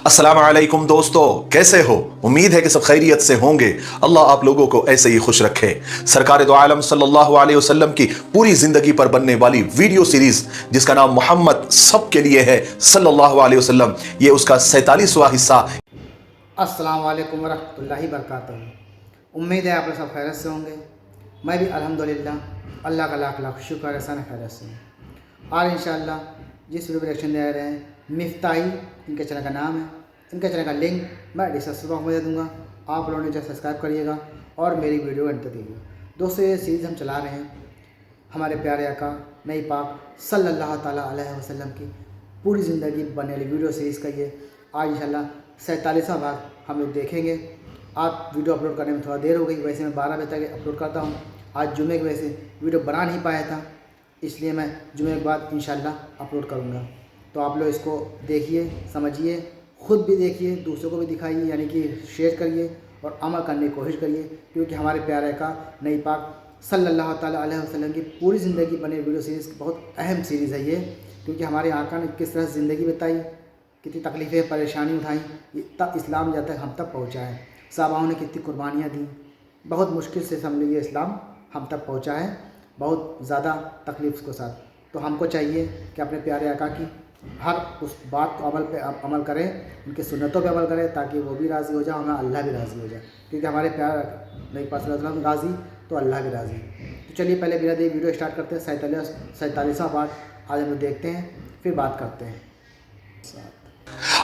अस्सलाम वालेकुम दोस्तों, कैसे हो? उम्मीद है कि सब खैरियत से होंगे। अल्लाह आप लोगों को ऐसे ही खुश रखे। सरकार दो आलम सल्लल्लाहु अलैहि वसल्लम की पूरी जिंदगी पर बनने वाली वीडियो सीरीज जिसका नाम मोहम्मद सब के लिए है सल्लल्लाहु अलैहि वसल्लम, ये उसका 47वां हिस्सा। अस्सलाम वालेकुम वरहमतुल्लाहि वबरकातुहू। उम्मीद है आप लोग सब खैरियत से होंगे। मैं भी अल्हम्दुलिल्लाह अल्लाह का लाख लाख शुक्र है, सन खैरियत से हूँ। और इंशाअल्लाह जिस वीडियो पर रिएक्शन दे रहे हैं मिफ्ताही, इनके चैनल का नाम है। इनके चैनल का लिंक मैं डिस्क्रिप्शन बॉक्स में दे दूँगा। आप लोगों ने जो सब्सक्राइब करिएगा और मेरी वीडियो एंड तक देखिएगा। दोस्तों, ये सीरीज़ हम चला रहे हैं हमारे प्यारे आका नई पाक सल्लल्लाहु ताला अलैहि वसल्लम की पूरी ज़िंदगी बनने वाली वीडियो सीरीज़ का ये आज इंशाअल्लाह 47वां भाग हम लोग देखेंगे। आप वीडियो अपलोड करने में थोड़ा देर हो गई, वैसे मैं 12 बजे तक अपलोड करता हूँ। आज जुमे की वजह से वीडियो बना नहीं पाया था, इसलिए मैं जुमे के बाद इंशाअल्लाह अपलोड करूँगा। तो आप लोग इसको देखिए, समझिए, ख़ुद भी देखिए, दूसरों को भी दिखाइए, यानी कि शेयर करिए और अमल करने की कोशिश करिए, क्योंकि हमारे प्यारे का नई पाक सल्लल्लाहु ताला अलैहि वसल्लम की पूरी ज़िंदगी बने वीडियो सीरीज़ बहुत अहम सीरीज़ है ये। क्योंकि हमारे आका ने किस तरह ज़िंदगी बताई, कितनी तकलीफ़ें परेशानी उठाई, तब इस्लाम जब तक हम तक पहुँचा है। सहाबाओं ने कितनी कुर्बानियाँ दी, बहुत मुश्किल से समझ लीजिए इस्लाम हम तक पहुँचा है, बहुत ज़्यादा तकलीफ़ के साथ। तो हमको चाहिए कि अपने प्यारे आका की हर उस बात को अमल करें, उनकी सुन्नतों पे अमल करें, ताकि वो भी राज़ी हो जाए, हमें अल्लाह भी राज़ी हो जाए। क्योंकि हमारे प्यार नबी पाक सल्लल्लाहु अलैहि वसल्लम राज़ी तो अल्लाह भी राज़ी। तो चलिए पहले बिना देरी वीडियो स्टार्ट करते हैं। 47वां पार्ट आज हम लोग देखते हैं, फिर बात करते हैं।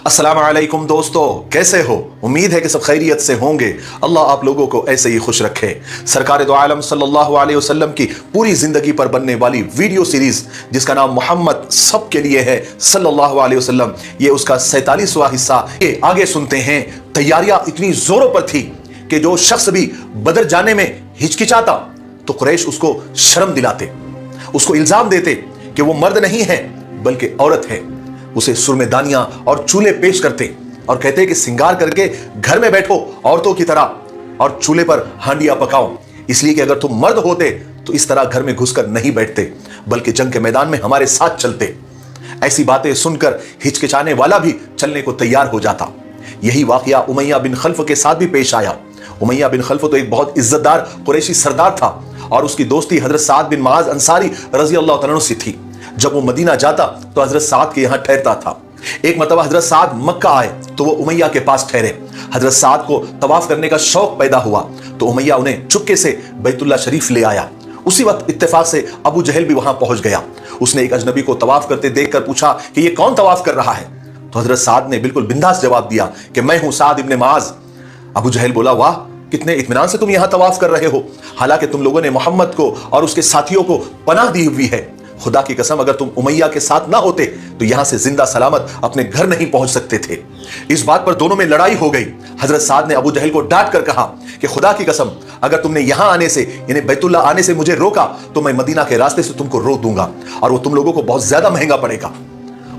अस्सलाम वालेकुम दोस्तों, कैसे हो? उम्मीद है कि सब खैरियत से होंगे। अल्लाह आप लोगों को ऐसे ही खुश रखे। सरकार दो आलम सल्लल्लाहु अलैहि वसल्लम की पूरी जिंदगी पर बनने वाली वीडियो सीरीज जिसका नाम मोहम्मद सब के लिए है सल्लल्लाहु अलैहि वसल्लम, ये उसका 47वां हिस्सा। ये आगे सुनते हैं। तैयारियां इतनी जोरों पर थी कि जो शख्स भी बदर जाने में हिचकिचाता तो कुरैश उसको शर्म दिलाते, उसको इल्जाम देते कि वो मर्द नहीं है बल्कि औरत है। उसे सुरमेदानियां और चूल्हे पेश करते और कहते कि सिंगार करके घर में बैठो औरतों की तरह और चूल्हे पर हांडियां पकाओ, इसलिए कि अगर तुम मर्द होते तो इस तरह घर में घुसकर नहीं बैठते बल्कि जंग के मैदान में हमारे साथ चलते। ऐसी बातें सुनकर हिचकिचाने वाला भी चलने को तैयार हो जाता। यही वाकया उमैया बिन खल्फ के साथ भी पेश आया। उमैया बिन खल्फ तो एक बहुत इज्जतदार कुरैशी सरदार था और उसकी दोस्ती हजरत साद बिन मुआज अंसारी रजी अल्लाह तआला अन्हु से थी। जब वो मदीना जाता तो हजरत साद के यहाँ ठहरता था। एक मरतबा हजरत साद मक्का आए तो वो उमैया के पास ठहरे। हजरत साद को तवाफ करने का शौक पैदा हुआ तो उमैया उन्हें चुपके से बैतुल्ला शरीफ ले आया। उसी वक्त इत्तेफाक से अबू जहल भी वहां पहुंच गया। उसने एक अजनबी को तवाफ करते देखकर पूछा कि ये कौन तवाफ कर रहा है? तो हजरत साद ने बिल्कुल बिंदास जवाब दिया कि मैं हूं साद इब्ने मुआज। अबू जहल बोला, वाह, कितने इत्मीनान से तुम यहां तवाफ कर रहे हो, हालांकि तुम लोगों ने मोहम्मद को और उसके साथियों को पनाह दी हुई है। खुदा की कसम, अगर तुम उमैया के साथ ना होते तो यहां से जिंदा सलामत अपने घर नहीं पहुंच सकते थे। इस बात पर दोनों में लड़ाई हो गई। हजरत साद ने अबू जहल को डांट कर कहा कि खुदा की कसम, अगर तुमने यहां आने से यानी बैतुल्ला आने से मुझे रोका तो मैं मदीना के रास्ते से तुमको रोक दूंगा और वो तुम लोगों को बहुत ज्यादा महंगा पड़ेगा।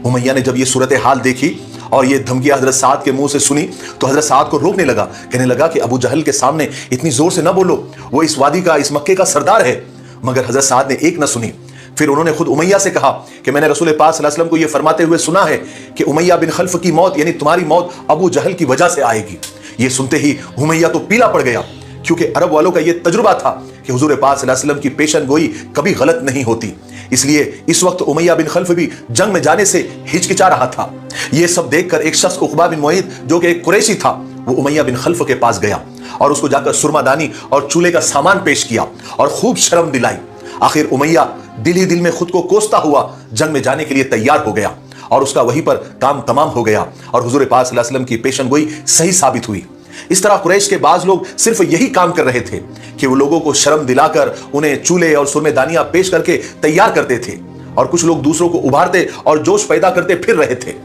उमैया ने जब ये सूरत हाल देखी और ये धमकियां हजरत साद के मुंह से सुनी तो हजरत साद को रोकने लगा। कहने लगा कि अबू जहल के सामने इतनी जोर से ना बोलो, वो इस वादी का, इस मक्के का सरदार है। मगर हजरत साद ने एक न सुनी। फिर उन्होंने खुद उमैया से कहा कि मैंने रसूल पाक सल्लल्लाहु अलैहि वसल्लम को यह फरमाते हुए सुना है कि उमैया बिन खल्फ की मौत यानी तुम्हारी मौत अबू जहल की वजह से आएगी। ये सुनते ही उमैया तो पीला पड़ गया, क्योंकि अरब वालों का यह तजुर्बा था कि हुजूर पाक सल्लल्लाहु अलैहि वसल्लम की पेशन गोई कभी गलत नहीं होती। इसलिए इस वक्त उमैया बिन खल्फ भी जंग में जाने से हिचकिचा रहा था। यह सब देखकर एक शख्स उक़बा बिन मुअय्यिद जो कि एक कुरैशी था, वो उमैया बिन खल्फ के पास गया और उसको जाकर सुरमादानी और चूल्हे का सामान पेश किया और खूब शर्म दिलाई। आखिर उमैया दिल ही दिल में खुद को कोसता हुआ जंग में जाने के लिए तैयार हो गया और उसका वहीं पर काम तमाम हो गया और हुजूर पाक सल्लल्लाहु अलैहि वसल्लम की पेशन गोई सही साबित हुई। इस तरह कुरैश के बाज लोग सिर्फ यही काम कर रहे थे कि वो लोगों को शर्म दिलाकर उन्हें चूल्हे और सुरमेदानियां पेश करके तैयार करते थे और कुछ लोग दूसरों को उभारते और जोश पैदा करते फिर रहे थे।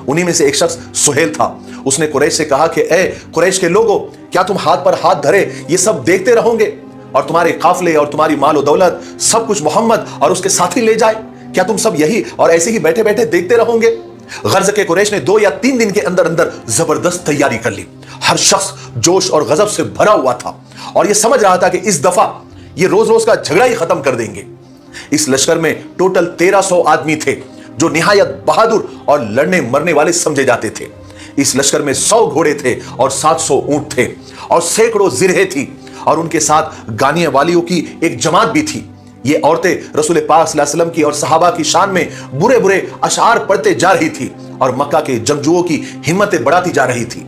उन्हीं में से एक शख्स सुहेल था। उसने कुरैश से कहा कि ए कुरैश के लोगों, क्या तुम हाथ पर हाथ धरे ये सब देखते रहोगे और तुम्हारे काफले और तुम्हारी माल और दौलत सब कुछ मोहम्मद और उसके साथी ले जाए? क्या तुम सब यही और ऐसे ही बैठे बैठे देखते रहोगे? गर्ज के कुरैश ने 2 या 3 दिन के अंदर अंदर जबरदस्त तैयारी कर ली। हर शख्स जोश और गजब से भरा हुआ था और यह समझ रहा था कि इस दफा ये रोज रोज का झगड़ा ही खत्म कर देंगे। इस लश्कर में टोटल 1300 आदमी थे जो निहायत बहादुर और लड़ने मरने वाले समझे जाते थे। इस लश्कर में 100 घोड़े थे और 700 ऊंट थे और सैकड़ों जिरहे थी और उनके साथ गाने वालियों की एक जमात भी थी। ये औरतें रसूल पाक सल्लल्लाहु अलैहि वसल्लम की और सहाबा की शान में बुरे बुरे अशार पढ़ते जा रही थी और मक्का के जंगजुओं की हिम्मतें बढ़ाती जा रही थी।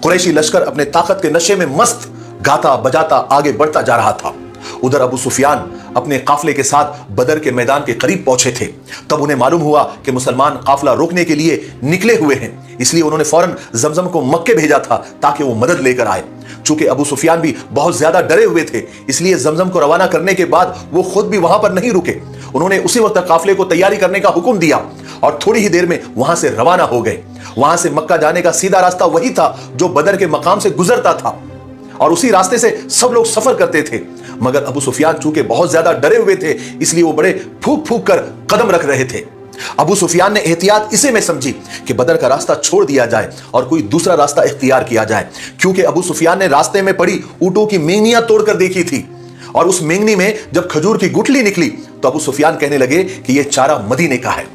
कुरैशी लश्कर अपने ताकत के नशे में मस्त गाता बजाता आगे बढ़ता जा रहा था। उधर अबू सुफियान अपने काफले के साथ बदर के मैदान के करीब पहुंचे थे। तब उन्हें मालूम हुआ कि मुसलमान काफला रोकने के लिए निकले हुए हैं, इसलिए उन्होंने फौरन जमजम को मक्के भेजा था ताकि वो मदद लेकर आए। चूंकि अबू सुफियान भी बहुत ज्यादा डरे हुए थे, इसलिए जमजम को रवाना करने के बाद वो खुद भी वहां पर नहीं रुके। उन्होंने उसी वक्त काफले को तैयारी करने का हुक्म दिया और थोड़ी ही देर में वहां से रवाना हो गए। वहां से मक्का जाने का सीधा रास्ता वही था जो बदर के मकाम से गुजरता था और उसी रास्ते से सब लोग सफर करते थे। मगर अबू सुफियान चूंकि बहुत ज्यादा डरे हुए थे, इसलिए वो बड़े फूक फूक कर कदम रख रहे थे। अबू सुफियान ने एहतियात इसे में समझी कि बदर का रास्ता छोड़ दिया जाए और कोई दूसरा रास्ता इख्तियार किया जाए, क्योंकि अबू सुफियान ने रास्ते में पड़ी ऊंटों की मेंगनियां तोड़कर देखी थी और उस मेंगनी में जब खजूर की गुठली निकली तो अबू सुफियान कहने लगे कि यह चारा मदीने का है।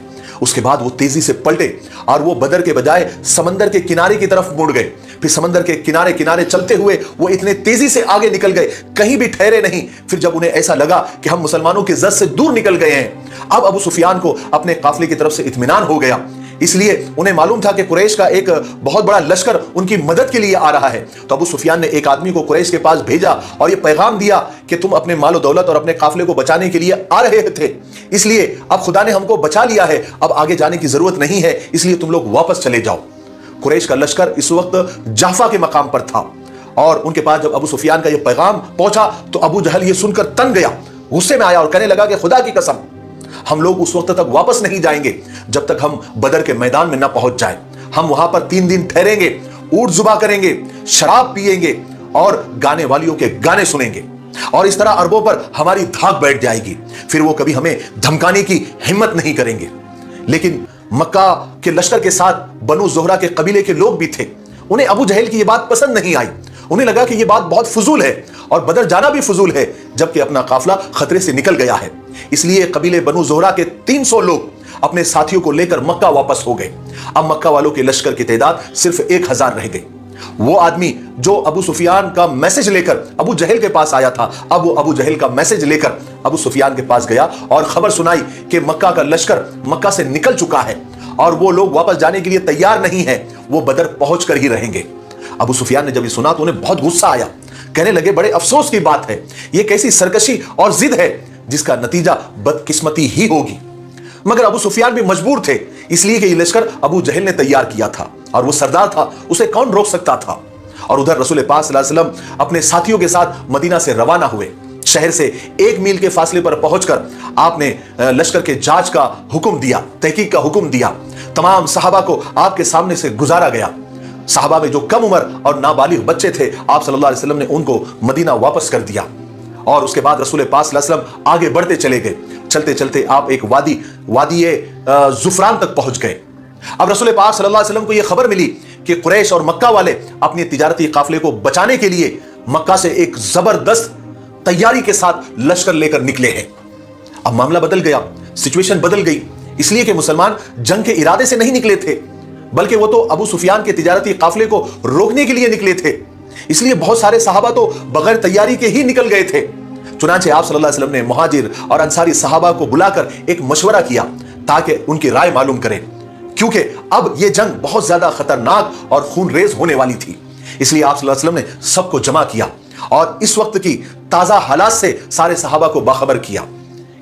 उसके बाद वो तेजी से पलटे और वो बदर के बजाय समंदर के किनारे की तरफ मुड़ गए। फिर समंदर के किनारे किनारे चलते हुए वो इतने तेजी से आगे निकल गए, कहीं भी ठहरे नहीं। फिर जब उन्हें ऐसा लगा कि हम मुसलमानों की जद से दूर निकल गए हैं, अब अबू सुफियान को अपने काफिले की तरफ से इत्मीनान हो गया। इसलिए उन्हें मालूम था कि कुरैश का एक बहुत बड़ा लश्कर उनकी मदद के लिए आ रहा है। तो अबू सुफियान ने एक आदमी को कुरैश के पास भेजा और यह पैगाम दिया कि तुम अपने मालो दौलत और अपने काफिले को बचाने के लिए आ रहे थे, इसलिए अब खुदा ने हमको बचा लिया है, अब आगे जाने की जरूरत नहीं है, इसलिए तुम लोग वापस चले जाओ। कुरैश का लश्कर इस वक्त जाफा के मकाम पर था और उनके पास जब अबू सुफियान का यह पैगाम पहुंचा तो अबू जहल यह सुनकर तंग गया, गुस्से में आया और कहने लगा कि खुदा की कसम, हम लोग उस वक्त तक वापस नहीं जाएंगे जब तक हम बदर के मैदान में न पहुंच जाए। हम वहां पर 3 दिन ठहरेंगे, ऊंट जुबा करेंगे, शराब पिएंगे और गाने वालियों के गाने सुनेंगे और इस तरह अरबों पर हमारी धाक बैठ जाएगी। फिर वो कभी हमें धमकाने की हिम्मत नहीं करेंगे। लेकिन मक्का के लश्कर के साथ बनु ज़ोहरा के कबीले के लोग भी थे। उन्हें अबू जहल की यह बात पसंद नहीं आई। उन्हें लगा कि यह बात बहुत फजूल है और बदर जाना भी फजूल है, जबकि अपना काफिला खतरे से निकल गया है। इसलिए कबीले बनु ज़ोहरा के 300 लोग अपने साथियों को लेकर मक्का वापस हो गए। अब मक्का वालों के लश्कर की तादाद सिर्फ 1000 रह गई। वो आदमी जो अबू सुफियान का मैसेज लेकर अबू जहल के पास आया था, अब वो अबू जहल का मैसेज लेकर अबू सुफियान के पास गया और खबर सुनाई कि मक्का का लश्कर मक्का से निकल चुका है और वो लोग वापस जाने के लिए तैयार नहीं है, वो बदर पहुंच कर ही रहेंगे। अबू सुफियान ने जब ये सुना तो उन्हें बहुत गुस्सा आया। कहने लगे, बड़े अफसोस की बात है, ये कैसी सरकशी और जिद है जिसका नतीजा बदकिस्मती ही होगी। मगर अबू सुफियान भी मजबूर थे, इसलिए कि ये लश्कर अबू जहल ने तैयार किया था और वो सरदार था, उसे कौन रोक सकता था। और उधर रसूल पाक सल्लल्लाहु अलैहि वसल्लम अपने साथियों के साथ मदीना से रवाना हुए। शहर से 1 मील के फासले पर पहुंचकर आपने लश्कर के जांच का हुक्म दिया, तहकीक का हुक्म दिया। तमाम सहाबा को आपके सामने से गुजारा गया। सहाबा में जो कम उम्र और नाबालिग बच्चे थे, आप सल्लल्लाहु अलैहि वसल्लम ने उनको मदीना वापस कर दिया और उसके बाद रसूल पाक सल्लल्लाहु अलैहि वसल्लम आगे बढ़ते चले गए। चलते चलते आप एक वादी जुफरान तक पहुंच गए। अब रसूल पाक सल्लल्लाहु अलैहि वसल्लम को यह खबर मिली कि कुरैश और मक्का वाले अपने तिजारती काफिले को बचाने के लिए मक्का से एक जबरदस्त तैयारी के साथ लश्कर लेकर निकले हैं। अब मामला बदल गया, सिचुएशन बदल गई, इसलिए कि मुसलमान जंग के इरादे से नहीं निकले थे, बल्कि वो तो अबू सुफियान के तिजारती काफिले को रोकने के लिए निकले थे। इसलिए बहुत सारे सहाबा तो बगैर तैयारी के ही निकल गए थे। चुनांचे आप सल्लल्लाहु अलैहि वसल्लम ने मुहाजिर और अंसारी सहाबा को बुलाकर एक मशवरा किया ताकि उनकी राय मालूम करें, क्योंकि अब यह जंग बहुत ज्यादा खतरनाक और खूनरेज होने वाली थी। इसलिए आप सल्लल्लाहु अलैहि वसल्लम ने सबको जमा किया और इस वक्त की ताजा हालात से सारे सहाबा को बाखबर किया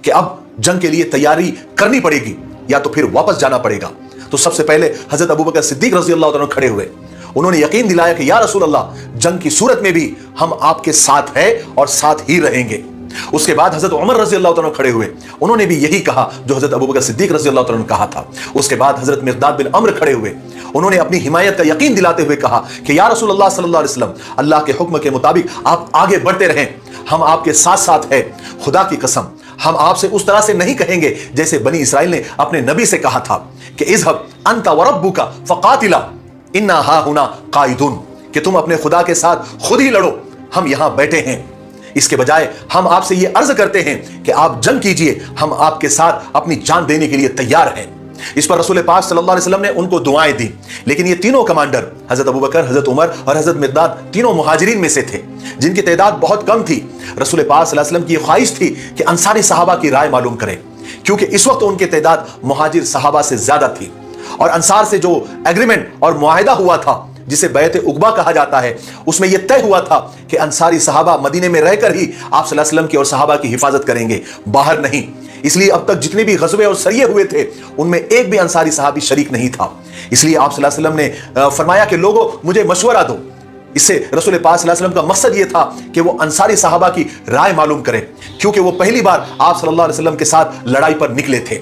कि अब जंग के लिए तैयारी करनी पड़ेगी या तो फिर वापस जाना पड़ेगा। तो सबसे पहले हजरत अबू बकर सिद्दीक रज़ी अल्लाह तआला खड़े हुए। उन्होंने यकीन दिलाया कि या रसूल अल्लाह, जंग की सूरत में भी हम आपके साथ हैं और साथ ही रहेंगे। उसके बाद हजरत उमर रज़ी अल्लाह तआला खड़े हुए। उन्होंने भी यही कहा जो हजरत अबू बकर सिद्दीक रज़ी अल्लाह तआला ने कहा था। उसके बाद हजरत मिक़दाद बिन अम्र खड़े हुए। उन्होंने अपनी हिमायत का यकीन दिलाते हुए कहा कि या रसूल अल्लाह सल्लल्लाहु अलैहि वसल्लम, अल्लाह के हुक्म के मुताबिक आप आगे बढ़ते रहें, हम आपके साथ साथ हैं। खुदा की कसम, हम आपसे उस तरह से नहीं कहेंगे जैसे बनी इसराइल ने अपने नबी से कहा था कि इज़हब अंत व रब्बुका फ़क़ातिला इन्ना हाहुना क़ाइदुन, कि तुम अपने खुदा के साथ खुद ही लड़ो, हम यहां बैठे हैं। इसके बजाय हम आपसे ये अर्ज करते हैं कि आप जंग कीजिए, हम आपके साथ अपनी जान देने के लिए तैयार हैं। इस पर रसूल पाक सल्लल्लाहु अलैहि वसल्लम ने उनको दुआएं दी। लेकिन ये तीनों कमांडर हजरत अबू बकर, हजरत उमर और हजरत मिक़दाद तीनों मुहाजिरीन में से थे, जिनकी तादाद बहुत कम थी। रसूल पाक सल्लल्लाहु अलैहि वसल्लम की ख्वाहिश थी कि अंसारी सहाबा की राय मालूम करें, क्योंकि इस वक्त उनकी तादाद मुहाजिर सहाबा से ज्यादा थी। और अंसार से जो एग्रीमेंट और मुआहिदा हुआ था, जिसे बैत उक़बा कहा जाता है, उसमें यह तय हुआ था कि अंसारी सहाबा मदीने में रहकर ही आप सल्लल्लाहु अलैहि वसल्लम की और सहाबा की हिफाजत करेंगे, बाहर नहीं। इसलिए अब तक जितने भी गज़वे और सरिये हुए थे, उनमें एक भी अंसारी सहाबी शरीक नहीं था। इसलिए आप सल्लल्लाहु अलैहि वसल्लम ने फरमाया कि लोगों, मुझे मशवरा दो। इससे रसूल पाक सल्लल्लाहु अलैहि वसल्लम का मकसद यह था कि वो अंसारी सहाबा की राय मालूम करें, क्योंकि वो पहली बार आप सल्लल्लाहु अलैहि वसल्लम के साथ लड़ाई पर निकले थे।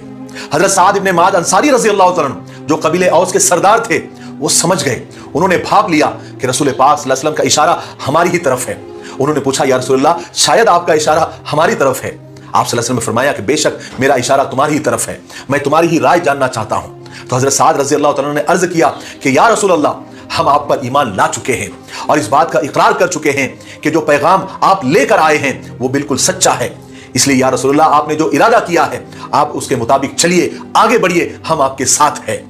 हजरत साद इब्ने माद अंसारी रज़ी अल्लाह तआला अन्हु, जो कबीले औस के सरदार थे, वो समझ गए। उन्होंने भाप लिया कि रसूल पाक सल्लल्लाहु अलैहि वसल्लम का इशारा हमारी ही तरफ है। उन्होंने पूछा, या रसूलल्लाह, शायद आपका इशारा हमारी तरफ है। आप सल्लल्लाहु अलैहि वसल्लम ने फरमाया कि बेशक मेरा इशारा तुम्हारी ही तरफ है, मैं तुम्हारी ही राय जानना चाहता हूं। तो हजरत साद रज़ी अल्लाह तआला अन्हु ने अर्ज किया कि या रसूलल्लाह, हम आप पर ईमान ला चुके हैं और इस बात का इकरार कर चुके हैं कि जो पैगाम आप लेकर आए हैं वो बिल्कुल सच्चा है। इसलिए या रसूलल्लाह, आपने जो इरादा किया है आप उसके मुताबिक चलिए, आगे बढ़िए, हम आपके साथ हैं।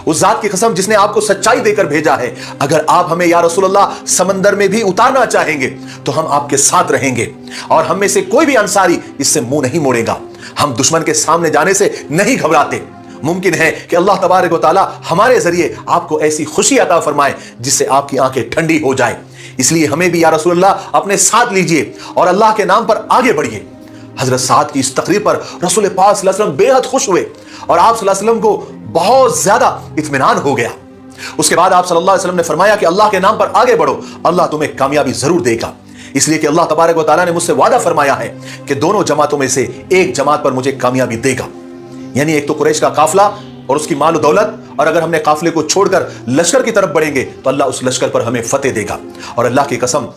उस जात की कसम जिसने आपको सच्चाई देकर भेजा है, अगर आप हमें या रसूलल्लाह समंदर में भी उतारना चाहेंगे तो हम आपके साथ रहेंगे और हम में से कोई भी अंसारी इससे मुंह नहीं मोड़ेगा। हम दुश्मन के सामने जाने से नहीं घबराते। मुमकिन है कि अल्लाह तबारक व तआला हमारे जरिए आपको ऐसी खुशी अता फरमाए जिससे आपकी आंखें ठंडी हो जाए। इसलिए हमें भी या रसूलल्लाह अपने साथ लीजिए और अल्लाह के नाम पर आगे बढ़िए। हजरत साद की इस तकरीर पर रसूल पाक सल्लल्लाहु अलैहि वसल्लम बेहद खुश हुए और आप सल्लल्लाहु अलैहि वसल्लम को बहुत ज्यादा इत्मीनान हो गया। उसके बाद आप सल्लल्लाहु अलैहि वसल्लम ने फरमाया कि अल्लाह के नाम पर आगे बढ़ो, अल्लाह तुम्हें कामयाबी जरूर देगा। इसलिए कि अल्लाह तबारक व तआला ने मुझसे वादा फरमाया है कि दोनों जमातों में से एक जमात पर मुझे कामयाबी देगा। यानी एक तो कुरैश का काफिला और उसकी माल दौलत, और अगर हमने काफिले को छोड़कर लश्कर की तरफ बढ़ेंगे तो अल्लाह उस लश्कर पर हमें फतेह देगा। और अल्लाह की कसम,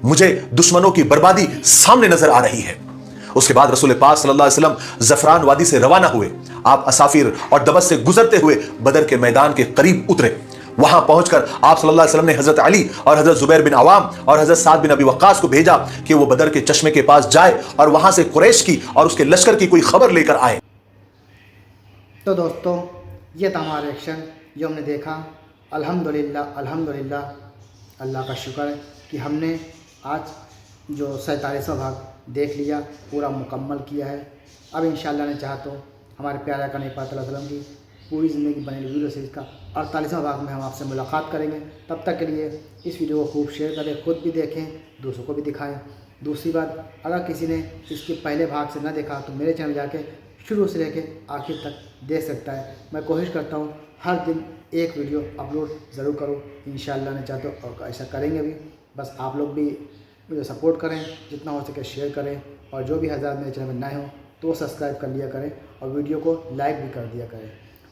मुझे दुश्मनों की बर्बादी सामने नजर आ रही है। उसके बाद रसूल पाक सल्लल्लाहु अलैहि वसल्लम ज़फ़रान वादी से रवाना हुए। आप असाफिर और दबस से गुजरते हुए बदर के मैदान के करीब उतरे। वहां पहुंचकर आप सल्लल्लाहु अलैहि वसल्लम ने हजरत अली और हजरत जुबैर बिन अवाम और हजरत साद बिन अबी वक्कास को भेजा कि वो बदर के चश्मे के पास जाए और वहां से कुरैश की और उसके लश्कर की कोई खबर लेकर आए। तो दोस्तों, ये था हमारा रिएक्शन जो हमने देखा। अल्हम्दुलिल्लाह अल्हम्दुलिल्लाह, अल्लाह का शुक्र है कि हमने आज जो 47वां भाग देख लिया, पूरा मुकम्मल किया है। अब इंशाअल्लाह ने चाहा तो हमारे प्यारे आका पाक सल्लल्लाहु अलैहि वसल्लम की पूरी ज़िंदगी बनी वीडियो सीरीज़ का 48वां भाग में हम आपसे मुलाकात करेंगे। तब तक के लिए इस वीडियो को खूब शेयर करें, खुद भी देखें, दूसरों को भी दिखाएं। दूसरी बात, अगर किसी ने इसके पहले भाग से न देखा तो मेरे चैनल जाके शुरू से लेके आखिर तक देख सकता है। मैं कोशिश करता हूँ हर दिन एक वीडियो अपलोड ज़रूर करूँ, इंशाअल्लाह ने चाहे तो, और ऐसा करेंगे भी। बस आप लोग भी मुझे सपोर्ट करें, जितना हो सके शेयर करें, और जो भी हज़रात मेरे चैनल में नए हों तो सब्सक्राइब कर लिया करें और वीडियो को लाइक भी कर दिया करें।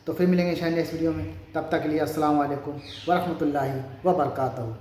तो फिर मिलेंगे इंशाअल्लाह नेक्स्ट वीडियो में। तब तक के लिए अस्सलाम वालेकुम व रहमतुल्लाहि व बरकातहू।